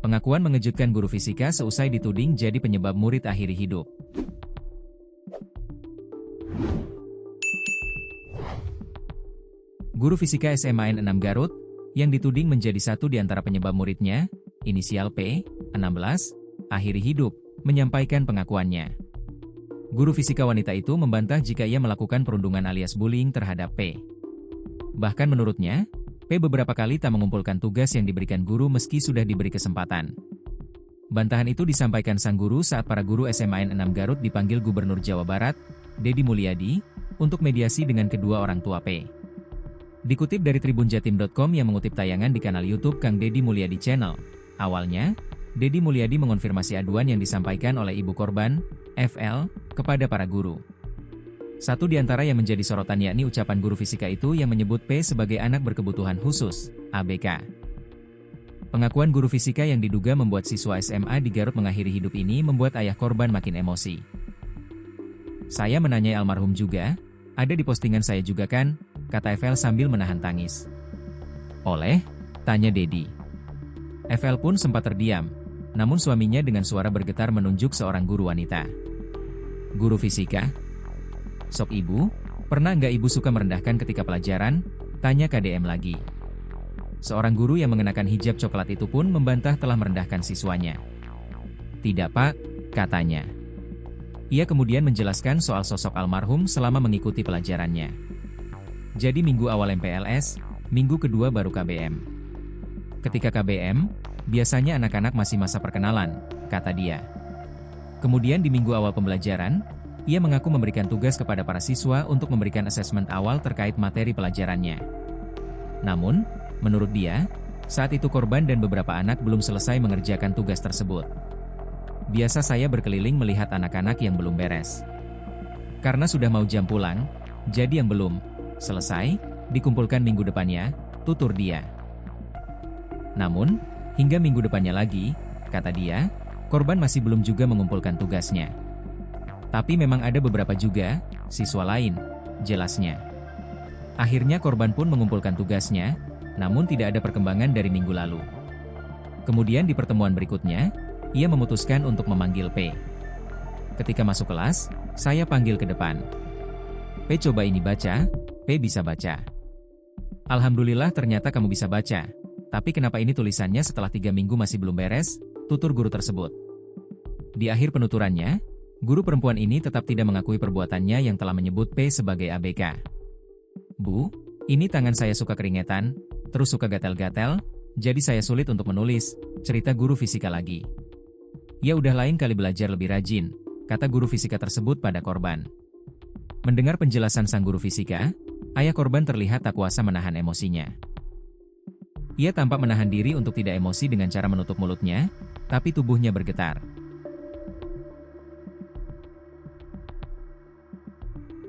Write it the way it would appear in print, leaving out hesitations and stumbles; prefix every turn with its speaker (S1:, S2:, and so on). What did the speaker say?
S1: Pengakuan mengejutkan guru fisika seusai dituding jadi penyebab murid akhiri hidup. Guru fisika SMA N6 Garut, yang dituding menjadi satu di antara penyebab muridnya, inisial P, 16, akhiri hidup, menyampaikan pengakuannya. Guru fisika wanita itu membantah jika ia melakukan perundungan alias bullying terhadap P. Bahkan menurutnya, P beberapa kali tak mengumpulkan tugas yang diberikan guru meski sudah diberi kesempatan. Bantahan itu disampaikan sang guru saat para guru SMA N6 Garut dipanggil Gubernur Jawa Barat, Deddy Mulyadi, untuk mediasi dengan kedua orang tua P. Dikutip dari tribunjatim.com yang mengutip tayangan di kanal YouTube Kang Deddy Mulyadi Channel, awalnya, Deddy Mulyadi mengonfirmasi aduan yang disampaikan oleh ibu korban, FL, kepada para guru. Satu di antara yang menjadi sorotan yakni ucapan guru fisika itu yang menyebut P sebagai anak berkebutuhan khusus, ABK. Pengakuan guru fisika yang diduga membuat siswa SMA di Garut mengakhiri hidup ini membuat ayah korban makin emosi. Saya menanyai almarhum juga, ada di postingan saya juga kan, kata FL sambil menahan tangis. Oleh? Tanya Deddy. FL pun sempat terdiam, namun suaminya dengan suara bergetar menunjuk seorang guru wanita. Guru fisika? Sok ibu, pernah nggak ibu suka merendahkan ketika pelajaran? Tanya KDM lagi. Seorang guru yang mengenakan hijab coklat itu pun membantah telah merendahkan siswanya. Tidak pak, katanya. Ia kemudian menjelaskan soal sosok almarhum selama mengikuti pelajarannya. Jadi minggu awal MPLS, minggu kedua baru KBM. Ketika KBM, biasanya anak-anak masih masa perkenalan, kata dia. Kemudian di minggu awal pembelajaran, ia mengaku memberikan tugas kepada para siswa untuk memberikan asesmen awal terkait materi pelajarannya. Namun, menurut dia, saat itu korban dan beberapa anak belum selesai mengerjakan tugas tersebut. Biasa saya berkeliling melihat anak-anak yang belum beres. Karena sudah mau jam pulang, jadi yang belum selesai, dikumpulkan minggu depannya, tutur dia. Namun, hingga minggu depannya lagi, kata dia, korban masih belum juga mengumpulkan tugasnya. Tapi memang ada beberapa juga, siswa lain, jelasnya. Akhirnya korban pun mengumpulkan tugasnya, namun tidak ada perkembangan dari minggu lalu. Kemudian di pertemuan berikutnya, ia memutuskan untuk memanggil P. Ketika masuk kelas, saya panggil ke depan. P coba ini baca, P bisa baca. Alhamdulillah ternyata kamu bisa baca, tapi kenapa ini tulisannya setelah 3 minggu masih belum beres, tutur guru tersebut. Di akhir penuturannya, guru perempuan ini tetap tidak mengakui perbuatannya yang telah menyebut P sebagai ABK. Bu, ini tangan saya suka keringetan, terus suka gatel-gatel, jadi saya sulit untuk menulis, cerita guru fisika lagi. Ya udah lain kali belajar lebih rajin, kata guru fisika tersebut pada korban. Mendengar penjelasan sang guru fisika, ayah korban terlihat tak kuasa menahan emosinya. Ia tampak menahan diri untuk tidak emosi dengan cara menutup mulutnya, tapi tubuhnya bergetar.